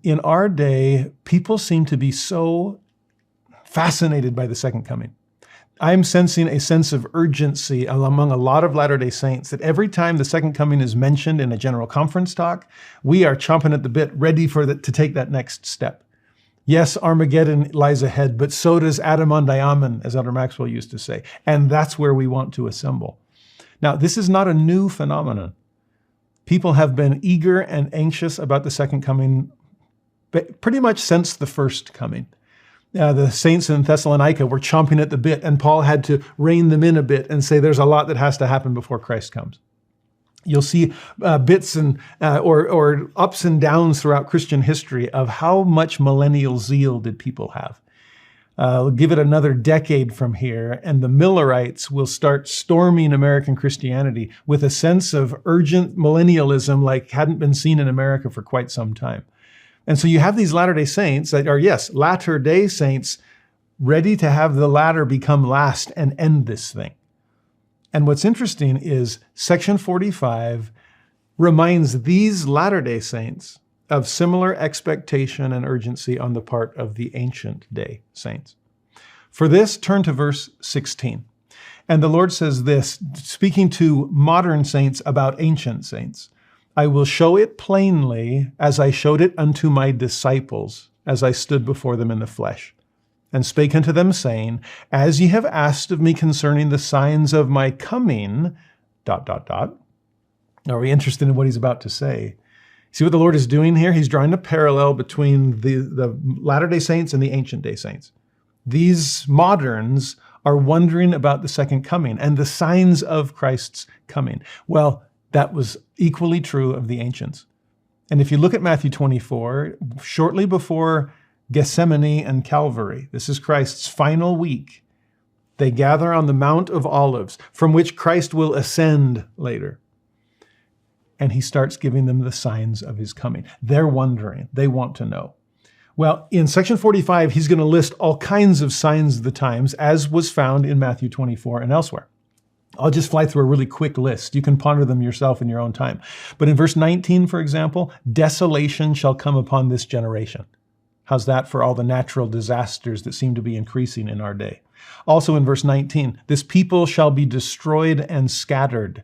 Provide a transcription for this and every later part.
in our day, people seem to be so fascinated by the second coming. I'm sensing a sense of urgency among a lot of Latter-day Saints that every time the second coming is mentioned in a general conference talk, we are chomping at the bit, ready to take that next step. Yes, Armageddon lies ahead, but so does Adam-on-Diamond, as Elder Maxwell used to say. And that's where we want to assemble. Now, this is not a new phenomenon. People have been eager and anxious about the second coming pretty much since the first coming. The saints in Thessalonica were chomping at the bit, and Paul had to rein them in a bit and say there's a lot that has to happen before Christ comes. You'll see bits and or ups and downs throughout Christian history of how much millennial zeal did people have. Give it another decade from here, and the Millerites will start storming American Christianity with a sense of urgent millennialism like hadn't been seen in America for quite some time. And so you have these Latter-day Saints that are, yes, latter-day saints ready to have the latter become last and end this thing. And what's interesting is section 45 reminds these Latter-day Saints of similar expectation and urgency on the part of the ancient day saints. For this, turn to verse 16. And the Lord says this, speaking to modern saints about ancient saints, I will show it plainly as I showed it unto my disciples, as I stood before them in the flesh, and spake unto them, saying, as ye have asked of me concerning the signs of my coming, ... Are we interested in what he's about to say? See what the Lord is doing here? He's drawing a parallel between the Latter-day Saints and the ancient day saints. These moderns are wondering about the second coming and the signs of Christ's coming. Well, that was equally true of the ancients. And if you look at Matthew 24, shortly before Gethsemane and Calvary, this is Christ's final week, they gather on the Mount of Olives, from which Christ will ascend later. And he starts giving them the signs of his coming. They're wondering. They want to know. Well, in section 45, he's going to list all kinds of signs of the times, as was found in Matthew 24 and elsewhere. I'll just fly through a really quick list. You can ponder them yourself in your own time. But in verse 19, for example, desolation shall come upon this generation. How's that for all the natural disasters that seem to be increasing in our day? Also in verse 19, this people shall be destroyed and scattered.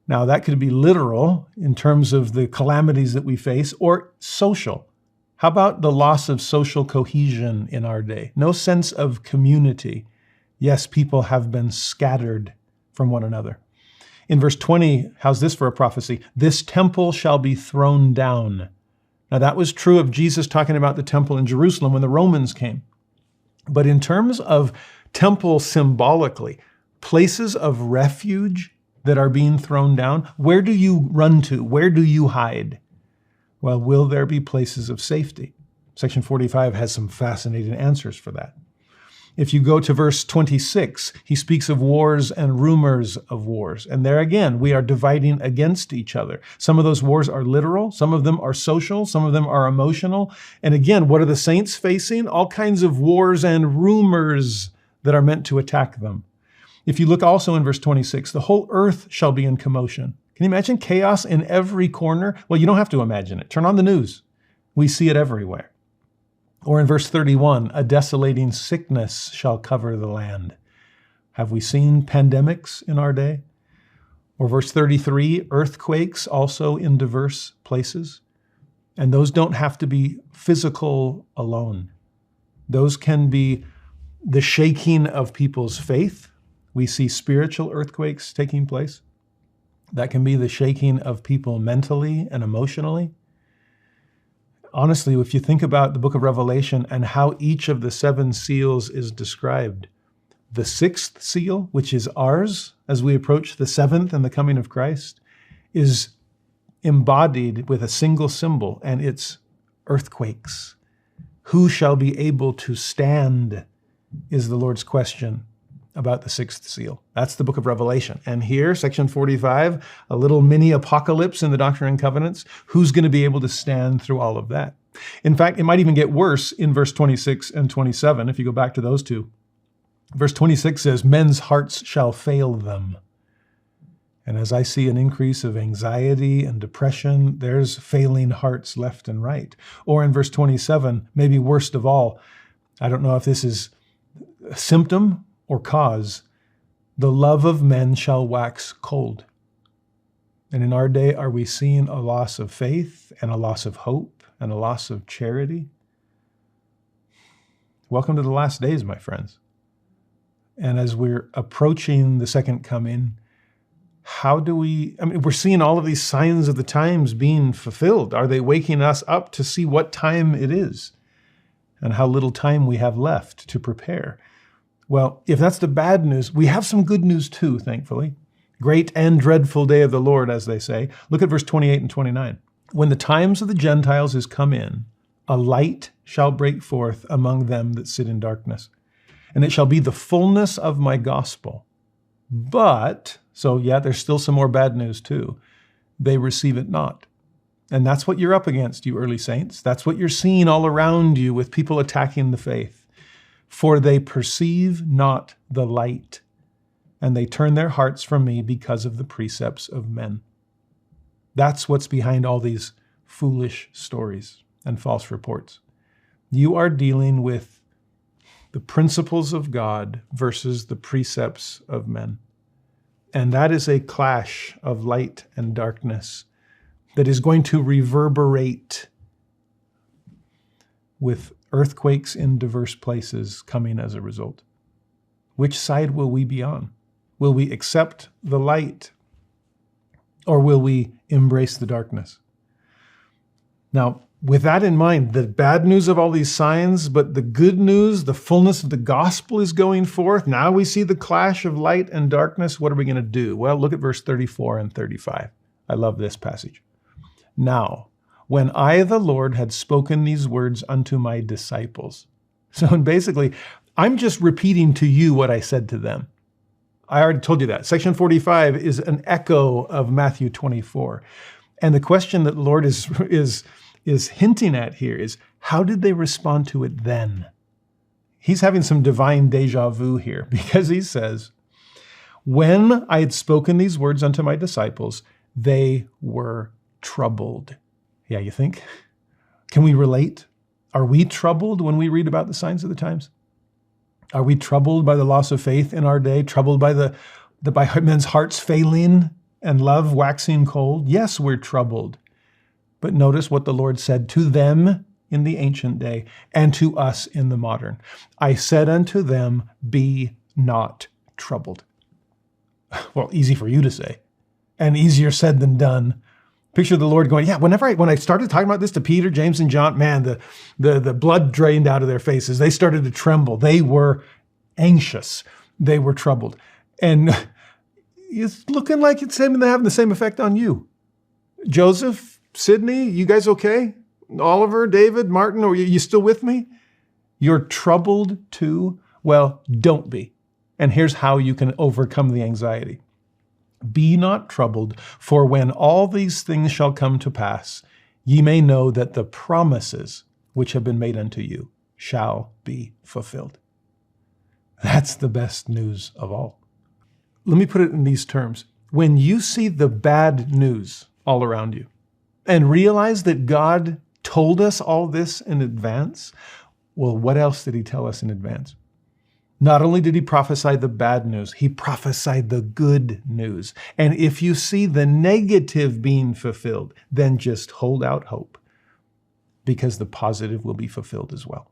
Now that could be literal in terms of the calamities that we face, or social. How about the loss of social cohesion in our day? No sense of community. Yes, people have been scattered from one another. In verse 20, how's this for a prophecy? This temple shall be thrown down. Now that was true of Jesus talking about the temple in Jerusalem when the Romans came. But in terms of temple symbolically, places of refuge that are being thrown down, where do you run to? Where do you hide? Well, will there be places of safety? Section 45 has some fascinating answers for that. If you go to verse 26, he speaks of wars and rumors of wars. And there again, we are dividing against each other. Some of those wars are literal, some of them are social, some of them are emotional. And again, what are the saints facing? All kinds of wars and rumors that are meant to attack them. If you look also in verse 26, the whole earth shall be in commotion. Can you imagine chaos in every corner? Well, you don't have to imagine it. Turn on the news. We see it everywhere. Or in verse 31, a desolating sickness shall cover the land. Have we seen pandemics in our day? Or verse 33, earthquakes also in diverse places. And those don't have to be physical alone. Those can be the shaking of people's faith. We see spiritual earthquakes taking place. That can be the shaking of people mentally and emotionally. Honestly, if you think about the book of Revelation and how each of the 7 seals is described, the 6th seal, which is ours as we approach the 7th and the coming of Christ, is embodied with a single symbol, and it's earthquakes. Who shall be able to stand is the Lord's question about the 6th seal. That's the book of Revelation. And here, section 45, a little mini apocalypse in the Doctrine and Covenants. Who's going to be able to stand through all of that? In fact, it might even get worse in verse 26 and 27, if you go back to those two. Verse 26 says, men's hearts shall fail them. And as I see an increase of anxiety and depression, there's failing hearts left and right. Or in verse 27, maybe worst of all, I don't know if this is a symptom or cause, the love of men shall wax cold. And in our day, are we seeing a loss of faith and a loss of hope and a loss of charity? Welcome to the last days, my friends. And as we're approaching the second coming, we're seeing all of these signs of the times being fulfilled. Are they waking us up to see what time it is and how little time we have left to prepare? Well, if that's the bad news, we have some good news too, thankfully. Great and dreadful day of the Lord, as they say. Look at verse 28 and 29. When the times of the Gentiles is come in, a light shall break forth among them that sit in darkness. And it shall be the fullness of my gospel. But, so yeah, there's still some more bad news too. They receive it not. And that's what you're up against, you early saints. That's what you're seeing all around you with people attacking the faith. For they perceive not the light, and they turn their hearts from me because of the precepts of men. That's what's behind all these foolish stories and false reports. You are dealing with the principles of God versus the precepts of men. And that is a clash of light and darkness that is going to reverberate with earthquakes in diverse places coming as a result. Which side will we be on? Will we accept the light, or will we embrace the darkness? Now, with that in mind, the bad news of all these signs, but the good news, the fullness of the gospel is going forth. Now we see the clash of light and darkness. What are we going to do? Well, look at verse 34 and 35. I love this passage. Now, when I, the Lord, had spoken these words unto my disciples. So basically, I'm just repeating to you what I said to them. I already told you that. Section 45 is an echo of Matthew 24. And the question that the Lord is hinting at here is, how did they respond to it then? He's having some divine deja vu here, because he says, when I had spoken these words unto my disciples, they were troubled. Yeah, you think? Can we relate? Are we troubled when we read about the signs of the times? Are we troubled by the loss of faith in our day? Troubled by by men's hearts failing and love waxing cold? Yes, we're troubled. But notice what the Lord said to them in the ancient day and to us in the modern. I said unto them, be not troubled. Well, easy for you to say, and easier said than done. Picture the Lord going, yeah, when I started talking about this to Peter, James, and John, man, the blood drained out of their faces. They started to tremble. They were anxious. They were troubled. And it's looking like it's having the same effect on you. Joseph, Sydney, you guys okay? Oliver, David, Martin, are you still with me? You're troubled too? Well, don't be. And here's how you can overcome the anxiety. Be not troubled, for when all these things shall come to pass, ye may know that the promises which have been made unto you shall be fulfilled. That's the best news of all. Let me put it in these terms. When you see the bad news all around you and realize that God told us all this in advance, well, what else did he tell us in advance? Not only did he prophesy the bad news, he prophesied the good news. And if you see the negative being fulfilled, then just hold out hope, because the positive will be fulfilled as well.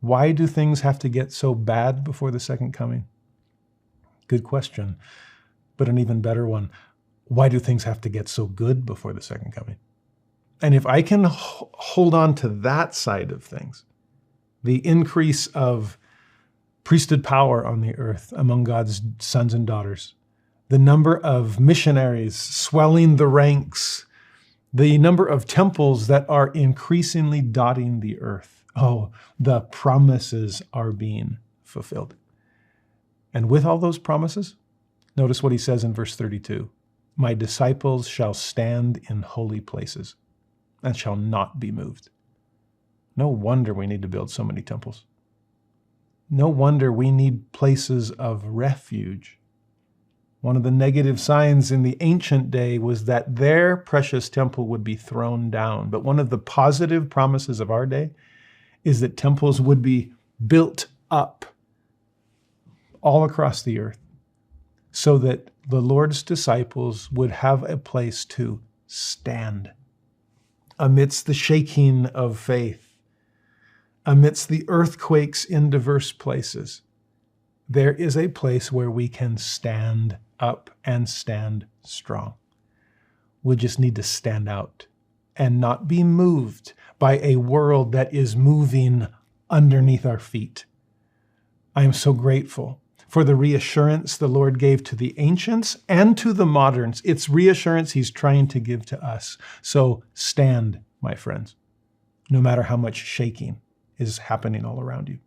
Why do things have to get so bad before the second coming? Good question, but an even better one. Why do things have to get so good before the second coming? And if I can hold on to that side of things, the increase of priesthood power on the earth among God's sons and daughters, the number of missionaries swelling the ranks, the number of temples that are increasingly dotting the earth. Oh, the promises are being fulfilled. And with all those promises, notice what he says in verse 32. My disciples shall stand in holy places and shall not be moved. No wonder we need to build so many temples. No wonder we need places of refuge. One of the negative signs in the ancient day was that their precious temple would be thrown down. But one of the positive promises of our day is that temples would be built up all across the earth so that the Lord's disciples would have a place to stand amidst the shaking of faith, amidst the earthquakes in diverse places. There is a place where we can stand up and stand strong. We just need to stand out and not be moved by a world that is moving underneath our feet. I am so grateful for the reassurance the Lord gave to the ancients and to the moderns. It's reassurance he's trying to give to us. So stand, my friends, no matter how much shaking is happening all around you.